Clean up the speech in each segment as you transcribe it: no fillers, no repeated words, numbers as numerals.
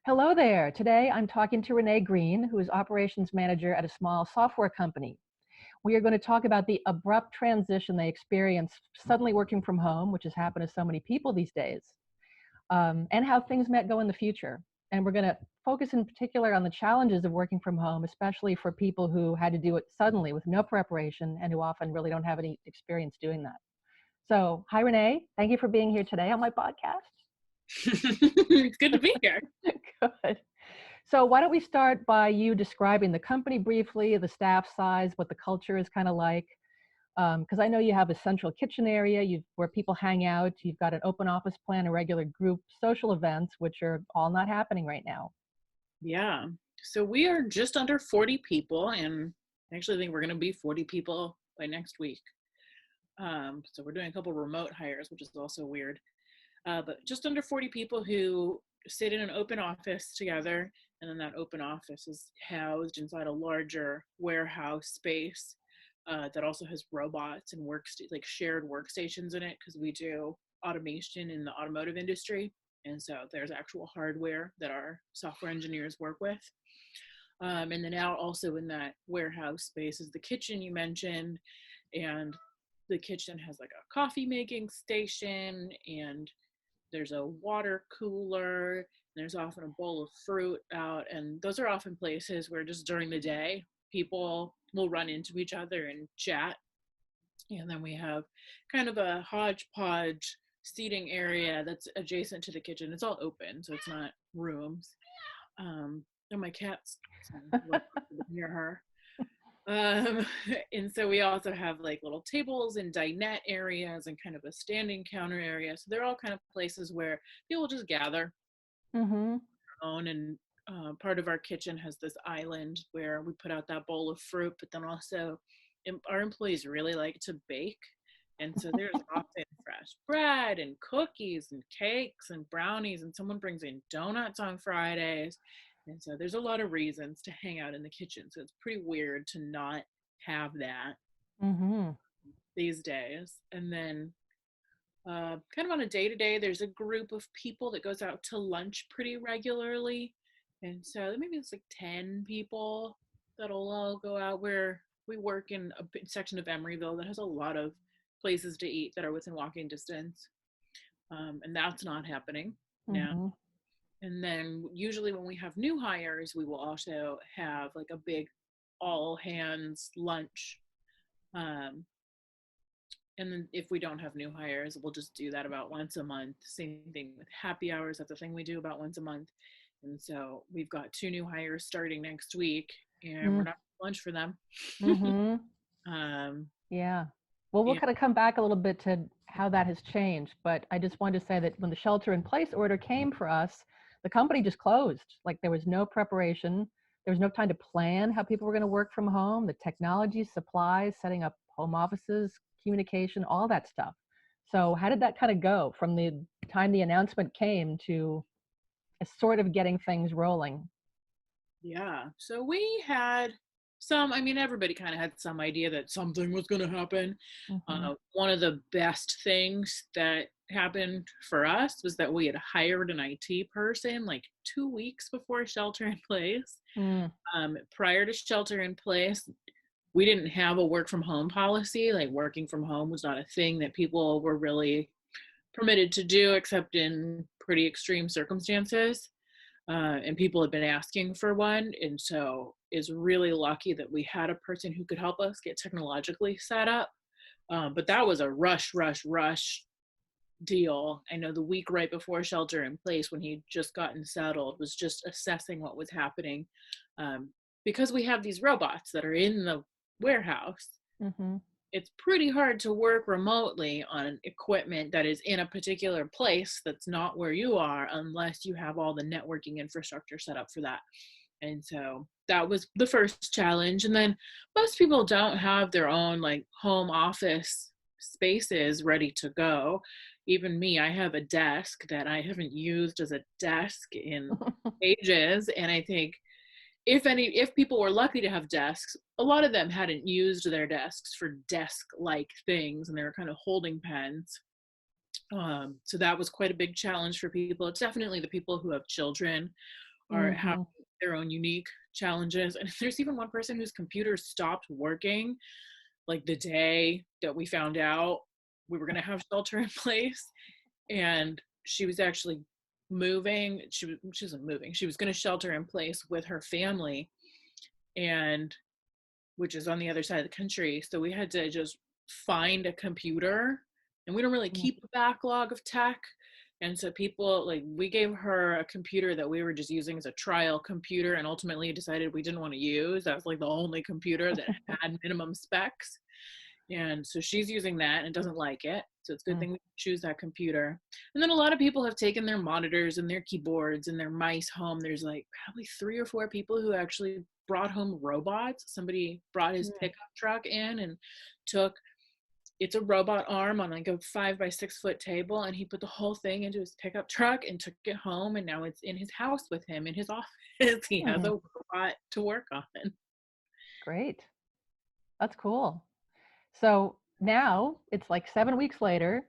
Hello there. Today I'm talking to Renee Green, who is operations manager at a small software company. We are going to talk about the abrupt transition they experience suddenly working from home, which has happened to so many people these days, and how things might go in the future. And we're going to focus in particular on the challenges of working from home, especially for people who had to do it suddenly with no preparation and who often really don't have any experience doing that. So, hi, Renee. Thank you for being here today on my podcast. It's good to be here. Good. So why don't we start by you describing the company briefly, the staff size, what the culture is kind of like? Because I know you have a central kitchen area where people hang out. You've got an open office plan, a regular group social events, which are all not happening right now. Yeah. So we are just under 40 people, and I actually think we're going to be 40 people by next week. So we're doing a couple remote hires, which is also weird. But just under 40 people who sit in an open office together, and then that open office is housed inside a larger warehouse space that also has robots and like shared workstations in it, because we do automation in the automotive industry. And so there's actual hardware that our software engineers work with. And then out also in that warehouse space is the kitchen you mentioned. And the kitchen has like a coffee making station, and there's a water cooler, and there's often a bowl of fruit out. And those are often places where just during the day, people will run into each other and chat. And then we have kind of a hodgepodge seating area that's adjacent to the kitchen. It's all open, so it's not rooms. And my cat's near her. And so we also have like little tables and dinette areas and kind of a standing counter area. So they're all kind of places where people just gather. Mm-hmm. And part of our kitchen has this island where we put out that bowl of fruit, but then also our employees really like to bake. And so there's often fresh bread and cookies and cakes and brownies, and someone brings in donuts on Fridays. And so there's a lot of reasons to hang out in the kitchen. So it's pretty weird to not have that Mm-hmm. these days. And then kind of on a day-to-day, there's a group of people that goes out to lunch pretty regularly. And so maybe it's like 10 people that'll all go out. Where we work in a section of Emeryville that has a lot of places to eat that are within walking distance. And that's not happening now. Mm-hmm. And then usually when we have new hires, we will also have like a big all hands lunch. And then if we don't have new hires, we'll just do that about once a month. Same thing with happy hours. That's a thing we do about once a month. And so we've got 2 new hires starting next week, and we're not lunch for them. Mm-hmm. Yeah. Well, we'll Yeah. kind of come back a little bit to how that has changed, but I just wanted to say that when the shelter in place order came for us, the company just closed. Like there was no preparation. There was no time to plan how people were going to work from home, the technology, supplies, setting up home offices, communication, all that stuff. So how did that kind of go from the time the announcement came to sort of getting things rolling? Yeah. So we had everybody kind of had some idea that something was going to happen. Mm-hmm. One of the best things that happened for us was that we had hired an IT person like 2 weeks before shelter in place. Mm. Prior to shelter in place, we didn't have a work from home policy. Like working from home was not a thing that people were really permitted to do except in pretty extreme circumstances. And people had been asking for one. And so is really lucky that we had a person who could help us get technologically set up. But that was a rush deal. I know the week right before shelter in place, when he'd just gotten settled, was just assessing what was happening. Because we have these robots that are in the warehouse, Mm-hmm. it's pretty hard to work remotely on equipment that is in a particular place that's not where you are, unless you have all the networking infrastructure set up for that. And so that was the first challenge. And then most people don't have their own like home office spaces ready to go. Even me, I have a desk that I haven't used as a desk in ages. And I think if people were lucky to have desks, a lot of them hadn't used their desks for desk-like things, and they were kind of holding pens. So that was quite a big challenge for people. It's definitely the people who have children are having Mm-hmm. their own unique challenges. And there's even one person whose computer stopped working like the day that we found out we were going to have shelter in place. And she was actually moving. She wasn't moving. She was going to shelter in place with her family, and which is on the other side of the country. So we had to just find a computer, and we don't really keep a backlog of tech. And so people, like, we gave her a computer that we were just using as a trial computer and ultimately decided we didn't want to use. That was like the only computer that had minimum specs. And so she's using that and doesn't like it. So it's a good thing we choose that computer. And then a lot of people have taken their monitors and their keyboards and their mice home. There's like probably 3 or 4 people who actually brought home robots. Somebody brought his pickup truck in and took, it's a robot arm on like a 5 by 6 foot table, and he put the whole thing into his pickup truck and took it home, and now it's in his house with him in his office. He has a robot to work on. Great. That's cool. So now it's like 7 weeks later,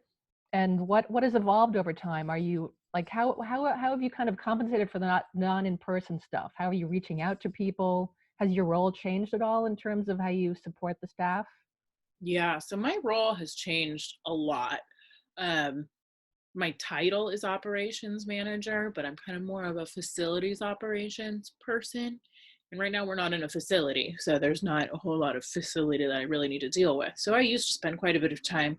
and what has evolved over time? Are you like how have you kind of compensated for the non-in-person stuff? How are you reaching out to people? Has your role changed at all in terms of how you support the staff? Yeah, so my role has changed a lot. Um, my title is operations manager, but I'm kind of more of a facilities operations person. And right now we're not in a facility, so there's not a whole lot of facility that I really need to deal with. So I used to spend quite a bit of time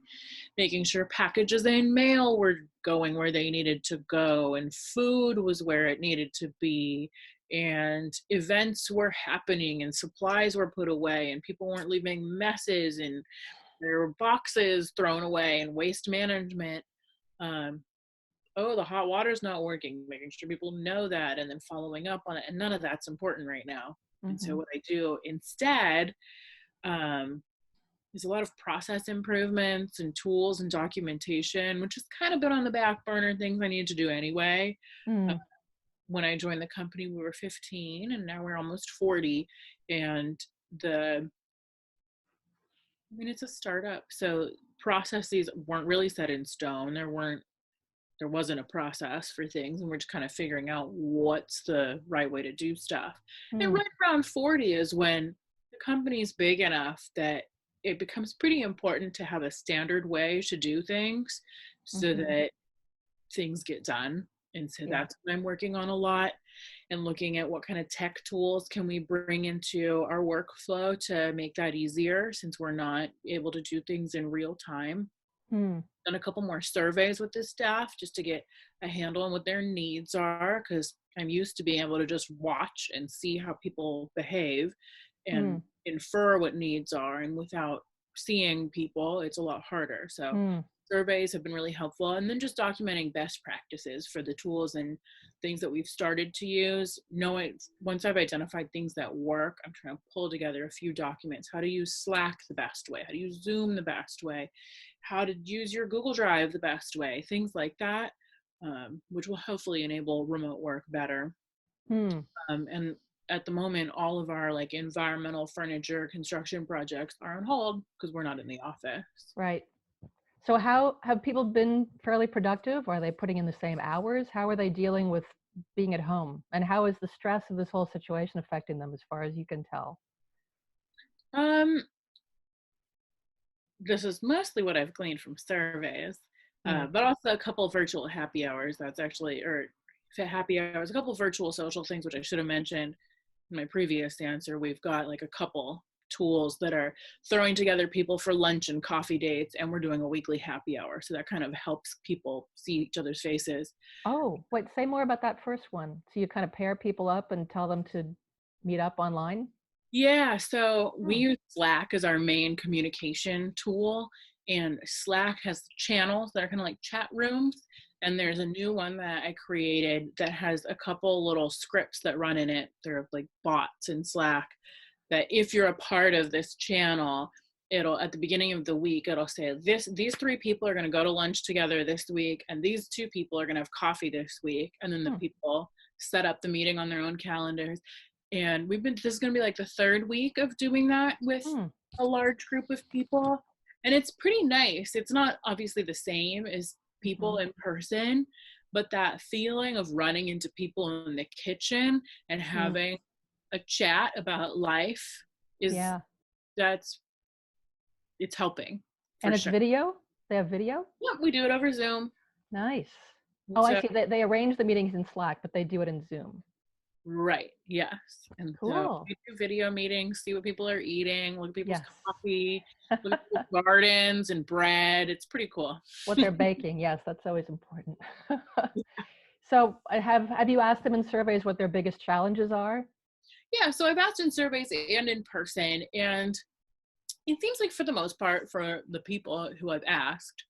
making sure packages and mail were going where they needed to go, and food was where it needed to be, and events were happening, and supplies were put away, and people weren't leaving messes, and there were boxes thrown away, and waste management. Um, oh, the hot water's not working, making sure people know that, and then following up on it. And none of that's important right now. And so Mm-hmm. what I do instead um, is a lot of process improvements and tools and documentation, which has kind of been on the back burner, things I need to do anyway. Uh, Mm. when I joined the company, we were 15, and now we're almost 40. And I mean, it's a startup, so processes weren't really set in stone. There wasn't a process for things, and we're just kind of figuring out what's the right way to do stuff. And Mm. right around 40 is when the company's big enough that it becomes pretty important to have a standard way to do things so Mm-hmm. that things get done. And so Yeah. that's what I'm working on a lot, and looking at what kind of tech tools can we bring into our workflow to make that easier, since we're not able to do things in real time. Mm. Done a couple more surveys with the staff just to get a handle on what their needs are, because I'm used to being able to just watch and see how people behave and Mm. infer what needs are, and without seeing people it's a lot harder. So Mm. surveys have been really helpful, and then just documenting best practices for the tools and things that we've started to use. Knowing, once I've identified things that work, I'm trying to pull together a few documents: how to use Slack the best way, how to use Zoom the best way, how to use your Google Drive the best way, things like that, which will hopefully enable remote work better. Mm. And at the moment, all of our like environmental furniture construction projects are on hold because we're not in the office. Right. So how have people been fairly productive? Are they putting in the same hours? How are they dealing with being at home? And how is the stress of this whole situation affecting them as far as you can tell? Um, this is mostly what I've gleaned from surveys, Mm. but also a couple of virtual happy hours. That's actually, or happy hours, a couple of virtual social things, which I should have mentioned in my previous answer. We've got like a couple tools that are throwing together people for lunch and coffee dates, and we're doing a weekly happy hour. So that kind of helps people see each other's faces. Oh, wait, say more about that first one. So you kind of pair people up and tell them to meet up online? Yeah, so we Hmm. use Slack as our main communication tool, and Slack has channels that are kind of like chat rooms. And there's a new one that I created that has a couple little scripts that run in it. They're like bots in Slack, that if you're a part of this channel, it'll, at the beginning of the week, it'll say these 3 people are going to go to lunch together this week, and these 2 people are going to have coffee this week. And then the Hmm. people set up the meeting on their own calendars. And this is going to be like the 3rd week of doing that with Hmm. a large group of people, and it's pretty nice. It's not obviously the same as Mm-hmm. people in person, but that feeling of running into people in the kitchen and Mm. having a chat about life is Yeah. that's it's helping for And it's sure. video? They have video? Yeah, we do it over Zoom. Nice. Oh, I So see. They arrange the meetings in Slack, but they do it in Zoom. right, yes. And so Cool. we do video meetings, see what people are eating, look at people's Yes. coffee, look at people's gardens and bread. It's pretty cool. What they're baking. Yes, that's always important. So have you asked them in surveys what their biggest challenges are? Yeah, so I've asked in surveys and in person, and it seems like for the most part, for the people who I've asked,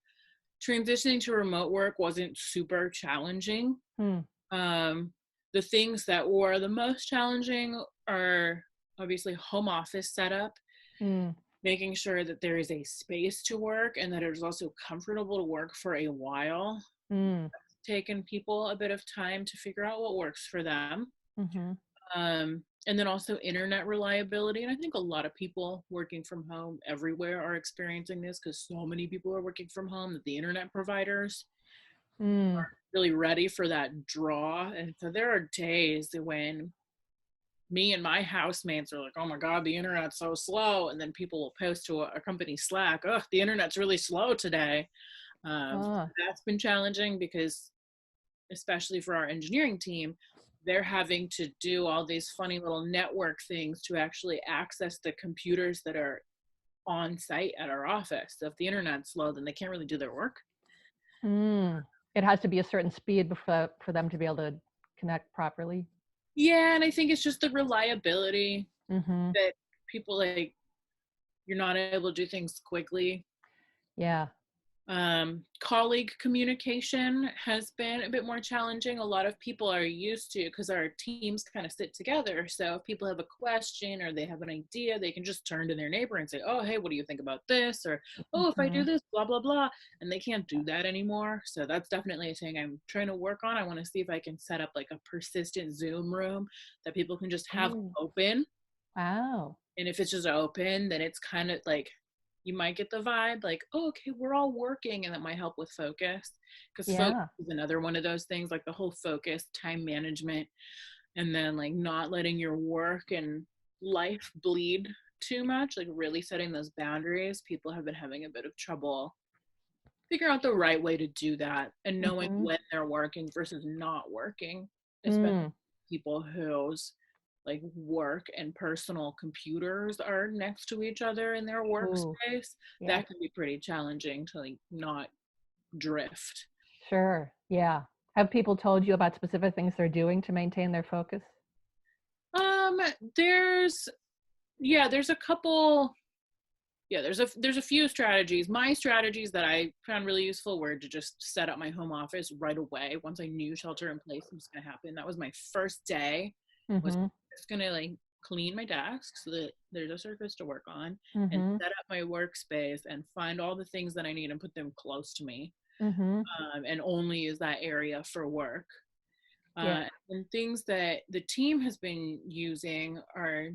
transitioning to remote work wasn't super challenging. Hmm. Um, the things that were the most challenging are obviously home office setup, Hmm. making sure that there is a space to work and that it is also comfortable to work for a while. Hmm. Taken people a bit of time to figure out what works for them. Mm-hmm. And then also internet reliability. And I think a lot of people working from home everywhere are experiencing this because so many people are working from home that the internet providers Hmm. really ready for that draw. And so there are days when me and my housemates are like, oh my God, the internet's so slow. And then people will post to a company Slack, oh, the internet's really slow today. Ah. That's been challenging because, especially for our engineering team, they're having to do all these funny little network things to actually access the computers that are on site at our office. So if the internet's slow, then they can't really do their work. Hmm. It has to be a certain speed for them to be able to connect properly. Yeah, and I think it's just the reliability Mm-hmm. that people like, you're not able to do things quickly. Yeah. Colleague communication has been a bit more challenging. A lot of people are used to, because our teams kind of sit together. So if people have a question or they have an idea, they can just turn to their neighbor and say, oh, hey, what do you think about this? Or, oh, if I do Mm-hmm. this, blah, blah, blah. And they can't do that anymore. So that's definitely a thing I'm trying to work on. I want to see if I can set up like a persistent Zoom room that people can just have Oh, open. wow. And if it's just open, then it's kind of like, you might get the vibe like, oh, okay, we're all working, and that might help with focus. Because focus Yeah. is another one of those things, like the whole focus, time management, and then like not letting your work and life bleed too much, like really setting those boundaries. People have been having a bit of trouble figuring out the right way to do that and knowing Mm-hmm. when they're working versus not working, especially Mm. people whose like work and personal computers are next to each other in their Ooh. workspace. Yeah. That can be pretty challenging to like not drift. Sure. Yeah. Have people told you about specific things they're doing to maintain their focus? um there's there's a couple. Yeah, there's a few strategies. My strategies that I found really useful were to just set up my home office right away once I knew shelter in place was going to happen. That was my first day. Was Mm-hmm. just going to like clean my desk so that there's a surface to work on, and Mm-hmm. set up my workspace and find all the things that I need and put them close to me, Mm-hmm. and only use that area for work. Yeah. And things that the team has been using are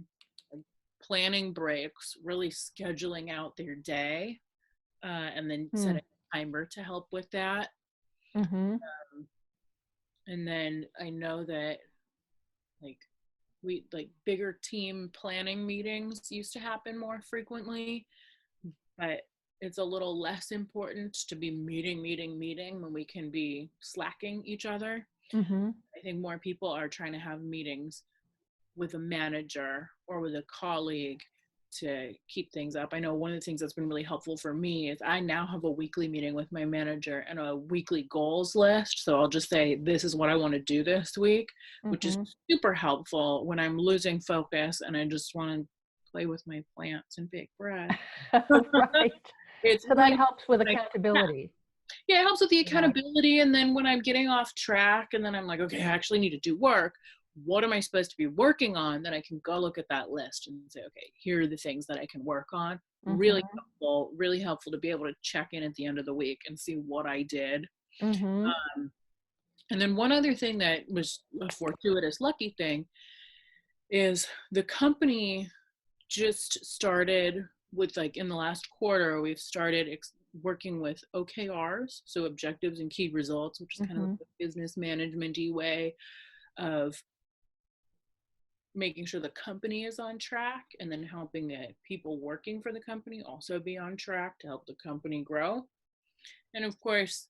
planning breaks, really scheduling out their day, and then Hmm. setting a timer to help with that. Mm-hmm. And then I know that like we like bigger team planning meetings used to happen more frequently, but it's a little less important to be meeting when we can be slacking each other. Mm-hmm. I think more people are trying to have meetings with a manager or with a colleague to keep things up. I know one of the things that's been really helpful for me is I now have a weekly meeting with my manager and a weekly goals list. So I'll just say, this is what I want to do this week, which is Mm-hmm. super helpful when I'm losing focus and I just want to play with my plants and bake bread. Right. It's So that really helps with like, accountability. yeah, it helps with the Yeah. accountability. And then when I'm getting off track and then I'm like, okay, I actually need to do work. What am I supposed to be working on? Then I can go look at that list and say, okay, here are the things that I can work on. Mm-hmm. Really helpful to be able to check in at the end of the week and see what I did. Mm-hmm. Um, and then one other thing that was a fortuitous lucky thing is the company just started with like in the last quarter, we've started working with OKRs, so objectives and key results, which is kind of like Mm-hmm. the business management-y way of making sure the company is on track, and then helping people working for the company also be on track to help the company grow. And of course,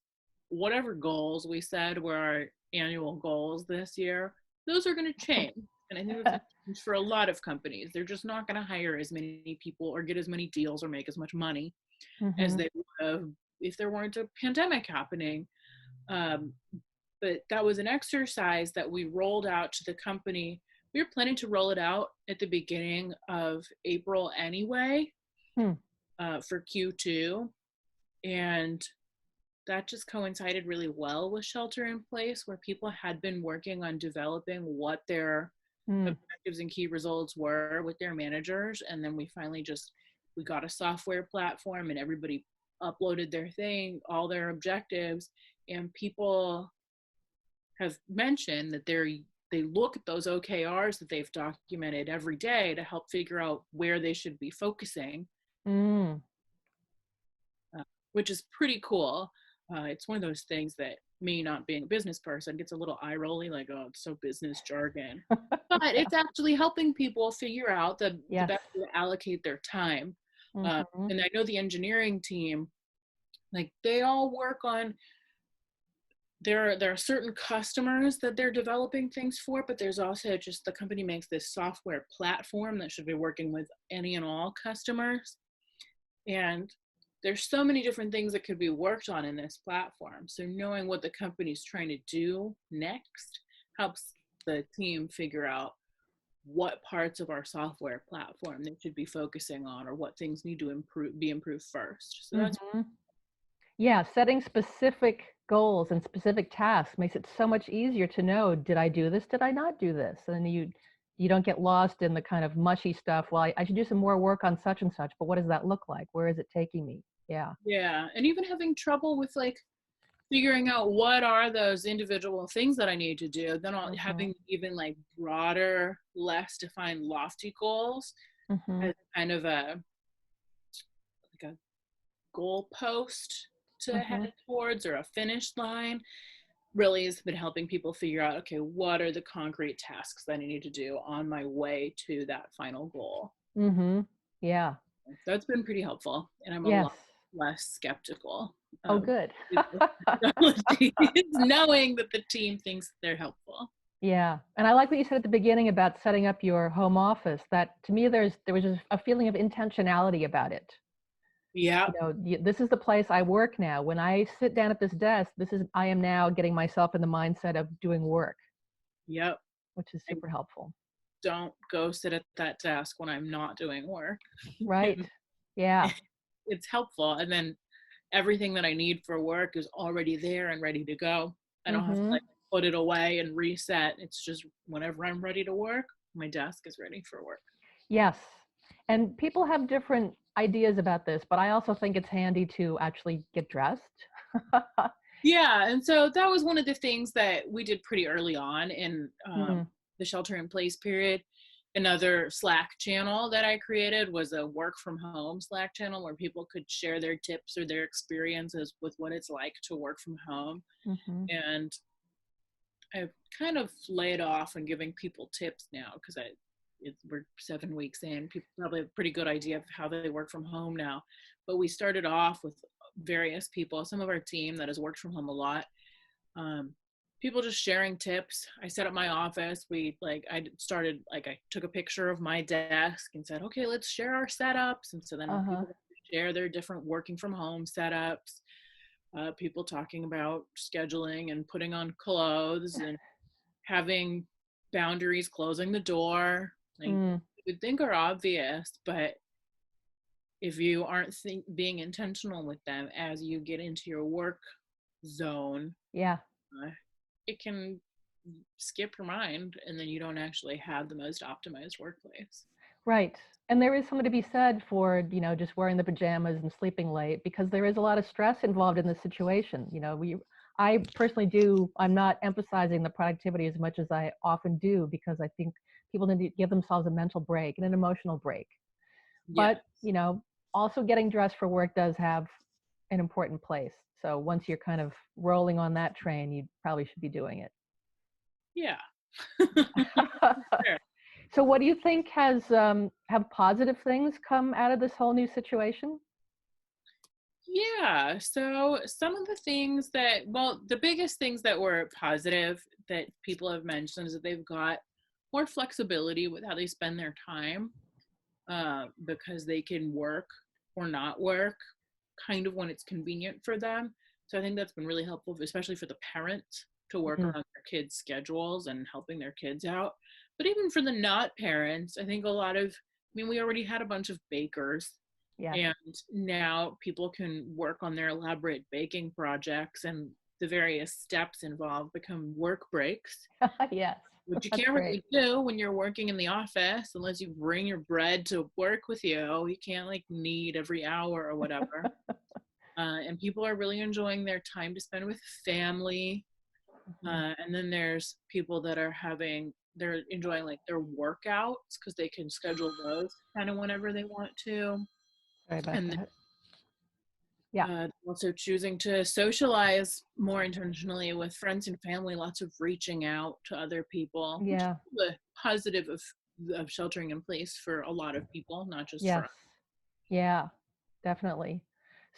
whatever goals we said were our annual goals this year, those are going to change. And I think that's a change for a lot of companies. They're just not going to hire as many people or get as many deals or make as much money as Mm-hmm. they would have if there weren't a pandemic happening. Um, but that was an exercise that we rolled out to the company. We were planning to roll it out at the beginning of April anyway, Hmm. for Q2. And that just coincided really well with shelter in place, where people had been working on developing what their Hmm. objectives and key results were with their managers. And then we finally we got a software platform, and everybody uploaded their thing, all their objectives. And people have mentioned that they look at those OKRs that they've documented every day to help figure out where they should be focusing, Mm. uh, which is pretty cool. It's one of those things that, me not being a business person, gets a little eye rolly, like, oh, it's so business jargon. But Yeah. it's actually helping people figure out the Yes. best way to allocate their time. Mm-hmm. And I know the engineering team, like, they all work on, there are certain customers that they're developing things for, but there's also just, the company makes this software platform that should be working with any and all customers. And there's so many different things that could be worked on in this platform. So knowing what the company's trying to do next helps the team figure out what parts of our software platform they should be focusing on, or what things need to be improved first. So that's, Mm-hmm. Yeah, setting specific goals and specific tasks makes it so much easier to know, did I do this? Did I not do this? And you don't get lost in the kind of mushy stuff. Well, I should do some more work on such and such, but what does that look like? Where is it taking me? Yeah. yeah. And even having trouble with, like, figuring out what are those individual things that I need to do, then Mm-hmm. having even like broader, less defined, lofty goals Mm-hmm. as kind of like a goal post to Mm-hmm. head towards, or a finish line, really has been helping people figure out, okay, what are the concrete tasks that I need to do on my way to that final goal. Mm-hmm. Yeah. That's been pretty helpful, and I'm a Yes. lot less skeptical Oh, of good. technology, knowing that the team thinks they're helpful. Yeah. And I like what you said at the beginning about setting up your home office. That to me, there was just a feeling of intentionality about it. Yeah, This is the place I work now. When I sit down at this desk, I am now getting myself in the mindset of doing work, yep. which is I super helpful. don't go sit at that desk when I'm not doing work. Right. Yeah. It's helpful. And then everything that I need for work is already there and ready to go. I don't have to, Mm-hmm. like, put it away and reset. It's just whenever I'm ready to work, my desk is ready for work. Yes. And people have different ideas about this, but I also think it's handy to actually get dressed. Yeah, and so that was one of the things that we did pretty early on in Mm, the shelter in place period. Another Slack channel that I created was a work from home Slack channel, where people could share their tips or their experiences with what it's like to work from home. mm-hmm. And I've kind of laid off on giving people tips now, because we're 7 weeks in. People probably have a pretty good idea of how they work from home now. But we started off with various people, some of our team that has worked from home a lot. Um, People just sharing tips. I set up my office. I took a picture of my desk and said, okay, let's share our setups. And so then Uh-huh. people share their different working from home setups. People talking about scheduling and putting on clothes and having boundaries, closing the door. Like, Mm, you would think are obvious, but if you aren't being intentional with them as you get into your work zone, yeah. uh, it can skip your mind, and then you don't actually have the most optimized workplace. Right. And there is something to be said for, just wearing the pajamas and sleeping late because there is a lot of stress involved in this situation. I personally I'm not emphasizing the productivity as much as I often do because I think people need to give themselves a mental break and an emotional break. Yeah. But, also getting dressed for work does have an important place. So once you're kind of rolling on that train, you probably should be doing it. Yeah. Sure. So what do you think has have positive things come out of this whole new situation? Yeah. So some of the things that, well, the biggest things that were positive that people have mentioned is that they've got more flexibility with how they spend their time, because they can work or not work kind of when it's convenient for them. So I think that's been really helpful, especially for the parents to work Mm, around their kids' schedules and helping their kids out. But even for the not parents, I think a lot of, I mean, we already had a bunch of bakers, yes. and now people can work on their elaborate baking projects, and the various steps involved become work breaks, Yes. which you That's can't great. really do when you're working in the office unless you bring your bread to work with you. You can't like knead every hour or whatever. And people are really enjoying their time to spend with family. Mhm. And then there's people that are they're enjoying like their workouts because they can schedule those kind of whenever they want to. Sorry about And that. Yeah. also choosing to socialize more intentionally with friends and family, lots of reaching out to other people, which is Yeah. the positive of sheltering in place for a lot of people, not just for Yes. us. Yeah, definitely.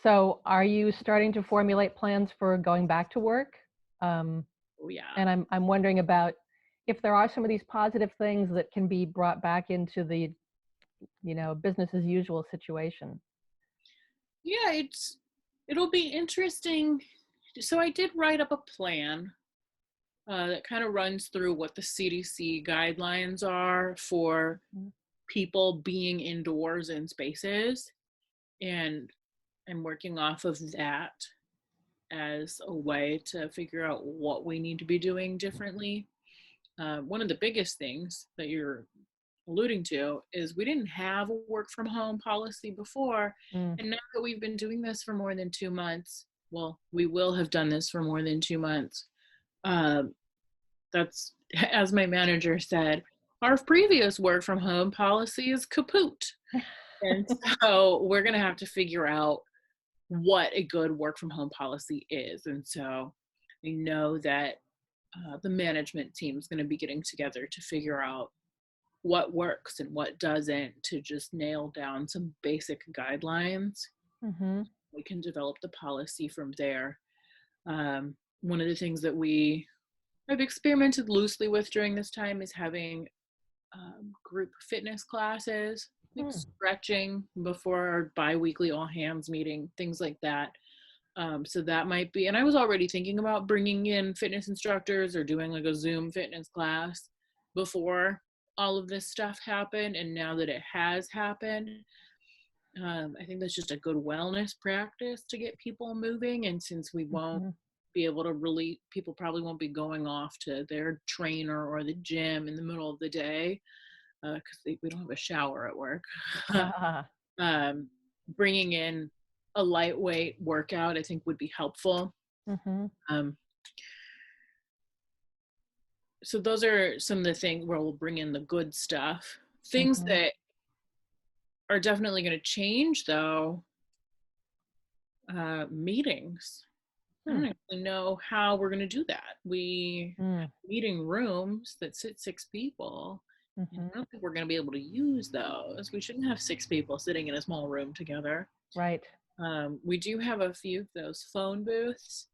So are you starting to formulate plans for going back to work? Um, Oh, yeah. and I'm wondering about if there are some of these positive things that can be brought back into the, business as usual situation. Yeah, it'll be interesting. So I did write up a plan that kind of runs through what the CDC guidelines are for Mhm. people being indoors in spaces, and I'm working off of that as a way to figure out what we need to be doing differently. One of the biggest things that you're alluding to is we didn't have a work from home policy before. Mm, And now that we've been doing this for more than 2 months, well, we will have done this for more than 2 months. Um, that's, as my manager said, our previous work from home policy is kaput. And so we're going to have to figure out what a good work from home policy is. And so I know that the management team is going to be getting together to figure out what works and what doesn't, to just nail down some basic guidelines. mm-hmm, We can develop the policy from there. One of the things that we have experimented loosely with during this time is having group fitness classes, like mm, stretching before our bi-weekly all hands meeting, things like that. So that might be, and I was already thinking about bringing in fitness instructors or doing like a Zoom fitness class before all of this stuff happened. And now that it has happened, I think that's just a good wellness practice to get people moving. And since we won't mm-hmm. be able to really, people probably won't be going off to their trainer or the gym in the middle of the day because we don't have a shower at work. Ah, um, Bringing in a lightweight workout, I think, would be helpful. mm-hmm, Um, so those are some of the things where we'll bring in the good stuff. Things mm-hmm, that are definitely going to change, though, meetings. I hmm, don't actually know how we're going to do that. We mm, have meeting rooms that sit 6 people, and mm-hmm. I don't think we're going to be able to use those. We shouldn't have 6 people sitting in a small room together. Right. We do have a few of those phone booths,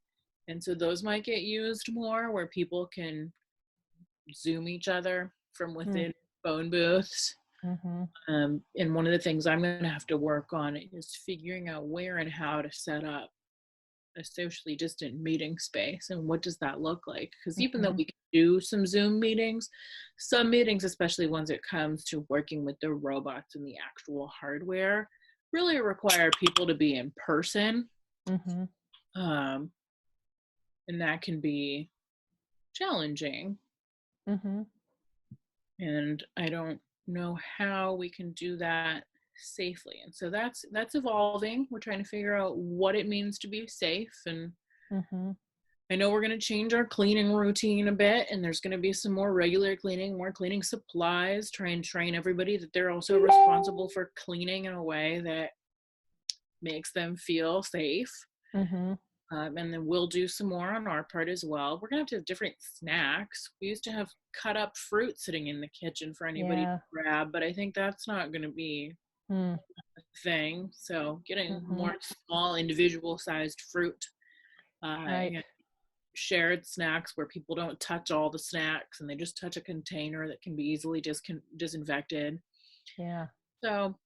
and so those might get used more where people can Zoom each other from Mm, within phone booths. mm-hmm, And one of the things I'm going to have to work on is figuring out where and how to set up a socially distant meeting space and what does that look like, because even though mm-hmm, we can do some Zoom meetings, some meetings, especially ones it comes to working with the robots and the actual hardware, really require people to be in person. mm-hmm, um, and that can be challenging, mm-hmm. and I don't know how we can do that safely. And so that's evolving. We're trying to figure out what it means to be safe. And Mm-hmm. I know we're going to change our cleaning routine a bit, and there's going to be some more regular cleaning, more cleaning supplies, try and train everybody that they're also responsible for cleaning in a way that makes them feel safe. Mm-hmm. And then we'll do some more on our part as well. We're going to have different snacks. We used to have cut up fruit sitting in the kitchen for anybody to Yeah. grab, but I think that's not going to be Mm. a thing. So getting Mm-hmm. more small individual sized fruit, Right. and shared snacks where people don't touch all the snacks and they just touch a container that can be easily disinfected. Yeah. So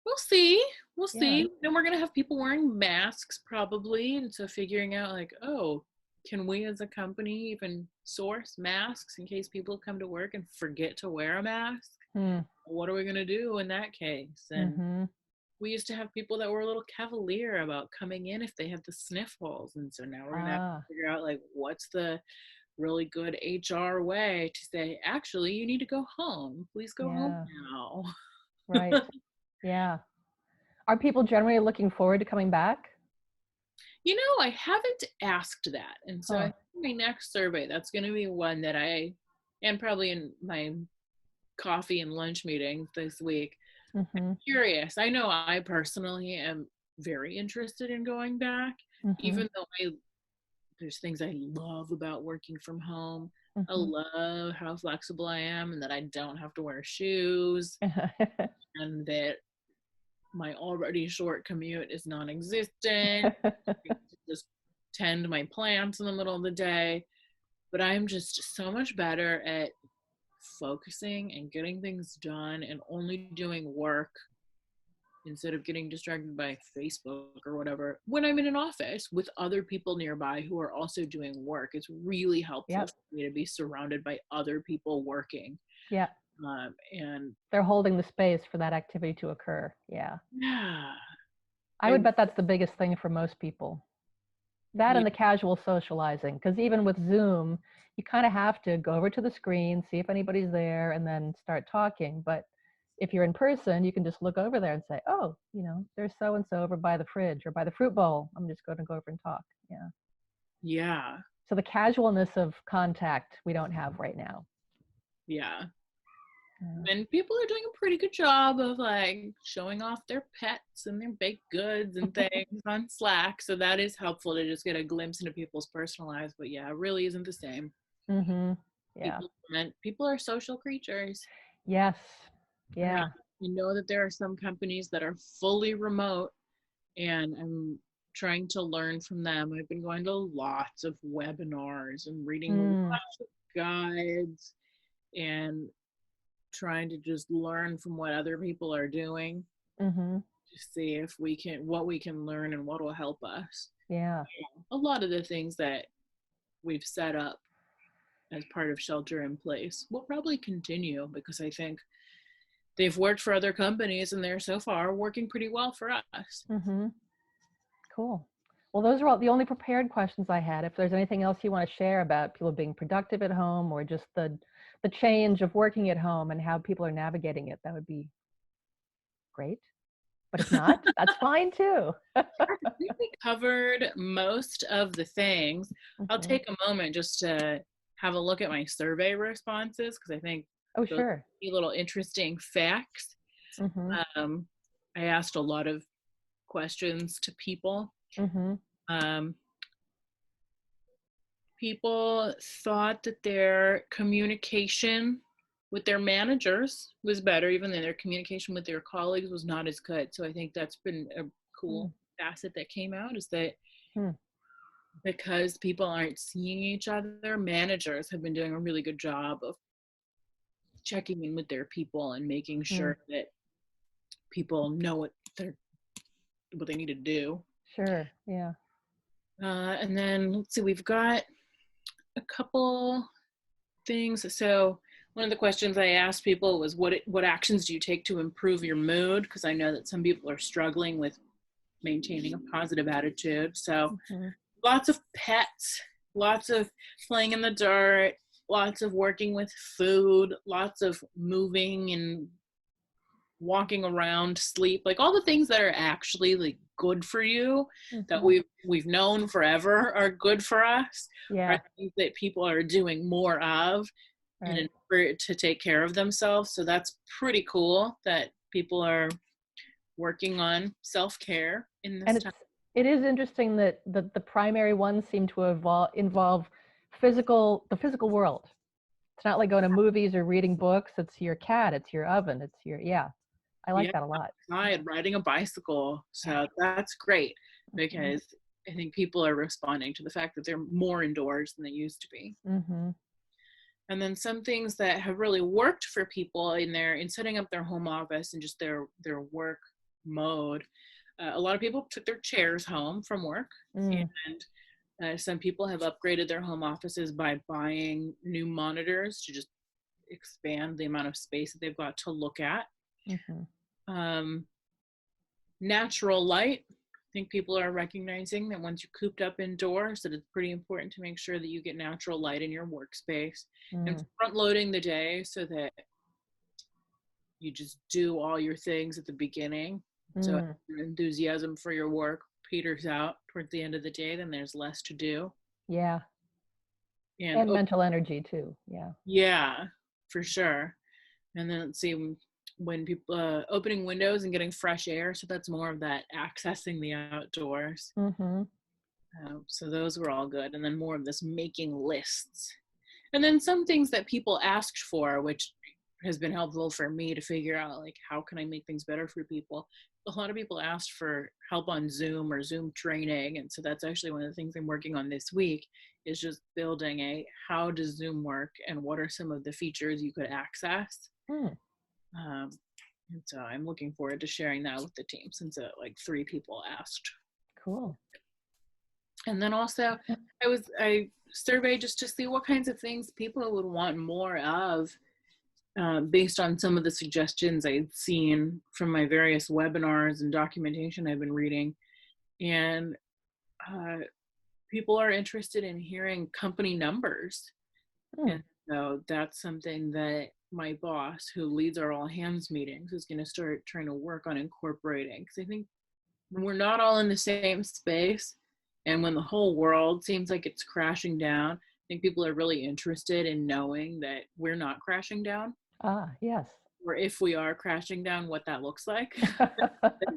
we'll see. We'll Yeah. see. Then we're going to have people wearing masks probably. And so figuring out like, oh, can we as a company even source masks in case people come to work and forget to wear a mask? Mm. What are we going to do in that case? And Mm-hmm. we used to have people that were a little cavalier about coming in if they had the sniffles. And so now we're going to have to Ah. figure out like, what's the really good HR way to say, actually, you need to go home. Please go home Yeah. now. Right. Yeah. Are people generally looking forward to coming back? You know, I haven't asked that. And so I Huh. think my next survey, that's going to be one that and probably in my coffee and lunch meetings this week, Mm-hmm. curious. I know I personally am very interested in going back, Mm-hmm. even though there's things I love about working from home. I Mm-hmm. love how flexible I am and that I don't have to wear shoes and that my already short commute is non-existent. I get to just tend my plants in the middle of the day. But I'm just so much better at focusing and getting things done and only doing work instead of getting distracted by Facebook or whatever when I'm in an office with other people nearby who are also doing work. It's really helpful Yep. for me to be surrounded by other people working. Yeah. And They're holding the space for that activity to occur. Yeah. yeah, I I would bet that's the biggest thing for most people. That yeah, and the casual socializing. Because even with Zoom, you kind of have to go over to the screen, see if anybody's there, and then start talking. But if you're in person, you can just look over there and say, oh, there's so and so over by the fridge or by the fruit bowl. I'm just going to go over and talk. Yeah. yeah, So the casualness of contact we don't have right now. yeah. Yeah. And people are doing a pretty good job of like showing off their pets and their baked goods and things on Slack. So that is helpful to just get a glimpse into people's personal lives. But yeah, it really isn't the same. Mm-hmm. Yeah. People are social creatures. Yes. And I Yeah. know that there are some companies that are fully remote, and I'm trying to learn from them. I've been going to lots of webinars and reading Mm. lots of guides and trying to just learn from what other people are doing Mm-hmm. to see if what we can learn and what will help us. Yeah. A lot of the things that we've set up as part of shelter in place will probably continue because I think they've worked for other companies and they're so far working pretty well for us. Mm-hmm. Cool. Well, those are all the only prepared questions I had. If there's anything else you want to share about people being productive at home or just the change of working at home and how people are navigating it, that would be great. But if not, that's fine too. I think we covered most of the things. I'll Mm-hmm. take a moment just to have a look at my survey responses because I think Oh, those are sure. little interesting facts. Mm-hmm. Um, I asked a lot of questions to people. Mm-hmm. Um, People thought that their communication with their managers was better, even though their communication with their colleagues was not as good. So I think that's been a cool facet that came out is that Mm-hmm. because people aren't seeing each other, managers have been doing a really good job of checking in with their people and making sure that people know what they need to do. Sure. Yeah. And then let's see, we've got a couple things. So one of the questions I asked people was what actions do you take to improve your mood? Because I know that some people are struggling with maintaining a positive attitude. So Mm-hmm. lots of pets, lots of playing in the dirt, lots of working with food, lots of moving and walking around, sleep, like all the things that are actually like good for you that Mm-hmm. we've known forever are good for us are Yeah. things that people are doing more of in Right. an effort to take care of themselves. So that's pretty cool that people are working on self-care in And this time. it is interesting that the primary ones seem to involve the physical world. It's not like going to movies or reading books. It's your cat, it's your oven, it's your, yeah. I like Yeah, that a lot. outside, riding a bicycle. So that's great because I think people are responding to the fact that they're more indoors than they used to be. Mm-hmm. And then some things that have really worked for people in setting up their home office and just their work mode. A lot of people took their chairs home from work, Mm. and some people have upgraded their home offices by buying new monitors to just expand the amount of space that they've got to look at. Mm-hmm. Um, Natural light. I think people are recognizing that once you're cooped up indoors, that it's pretty important to make sure that you get natural light in your workspace and Mm. front loading the day so that you just do all your things at the beginning. So Mm. your enthusiasm for your work peters out towards the end of the day, then there's less to do. Yeah. And And mental energy too. Yeah. yeah, for sure. And then let's see, when people opening windows and getting fresh air, so that's more of that accessing the outdoors. Mm-hmm. So those were all good. And then more of this making lists. And then some things that people asked for, which has been helpful for me to figure out, like, how can I make things better for people? A lot of people asked for help on Zoom or Zoom training. And so that's actually one of the things I'm working on this week, is just building how does Zoom work and what are some of the features you could access. Mm. Um, and so I'm looking forward to sharing that with the team, since like 3 people asked. Cool. And then also I surveyed just to see what kinds of things people would want more of, based on some of the suggestions I'd seen from my various webinars and documentation I've been reading. And people are interested in hearing company numbers. Mm. And so that's something that my boss, who leads our all hands meetings, is going to start trying to work on incorporating. Because I think when we're not all in the same space, and when the whole world seems like it's crashing down, I think people are really interested in knowing that we're not crashing down. Ah, yes. Or if we are crashing down, what that looks like.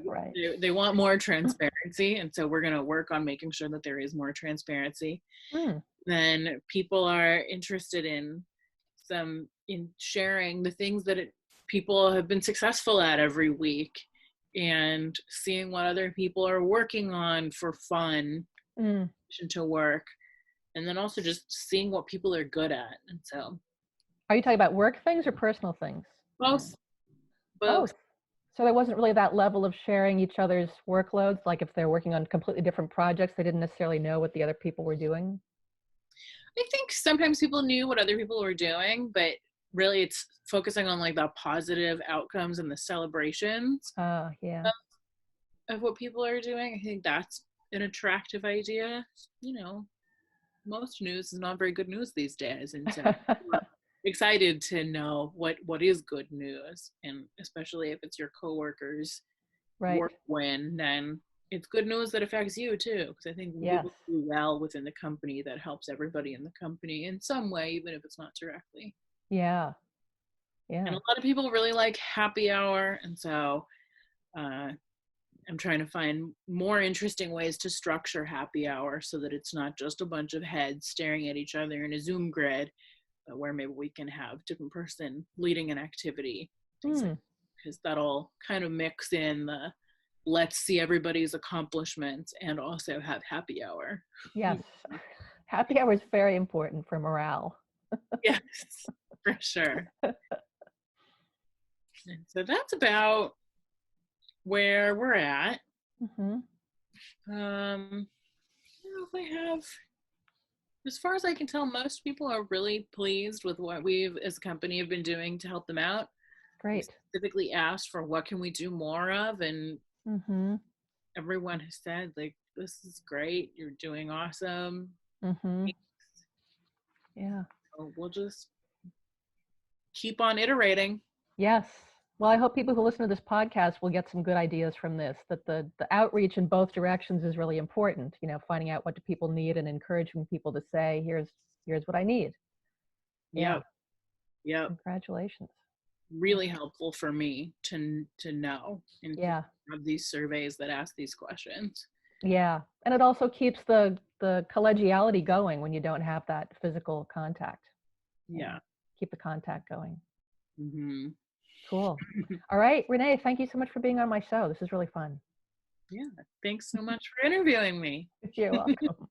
Right. They want more transparency, and so we're going to work on making sure that there is more transparency. Mm. Then people are interested in sharing the things that people have been successful at every week, and seeing what other people are working on for fun, Mm. to work, and then also just seeing what people are good at. And so Are you talking about work things or personal things? both. Both. So there wasn't really that level of sharing each other's workloads, like if they're working on completely different projects, they didn't necessarily know what the other people were doing? I think sometimes people knew what other people were doing, but really it's focusing on like the positive outcomes and the celebrations Yeah. of what people are doing. I think that's an attractive idea. Most news is not very good news these days, and so I'm excited to know what is good news, and especially if it's your coworkers' Right. work win, then it's good news that affects you too. Because I think when Yes. people do well within the company, that helps everybody in the company in some way, even if it's not directly. Yeah. And Yeah. a lot of people really like happy hour, and so I'm trying to find more interesting ways to structure happy hour so that it's not just a bunch of heads staring at each other in a Zoom grid, but where maybe we can have different person leading an activity, because that'll kind of mix in the let's see everybody's accomplishments and also have happy hour. Yes. Happy hour is very important for morale. Yes, for sure. And so that's about where we're at. Mm-hmm. I don't know if I have, as far as I can tell, most people are really pleased with what we've as a company have been doing to help them out. Great. We specifically asked for what can we do more of, and Mm-hmm. everyone has said, like, this is great, you're doing awesome. Mm-hmm. Yeah. So we'll just keep on iterating. Yes. Well, I hope people who listen to this podcast will get some good ideas from this, that the outreach in both directions is really important, finding out what do people need and encouraging people to say, here's what I need. Yeah. Yep. Congratulations. really helpful for me to know and to Yeah. have these surveys that ask these questions. Yeah. And it also keeps the collegiality going when you don't have that physical contact. Yeah. Keep the contact going. Mm-hmm. Cool. All right, Renee, thank you so much for being on my show. This is really fun. Yeah. Thanks so much for interviewing me. You're welcome.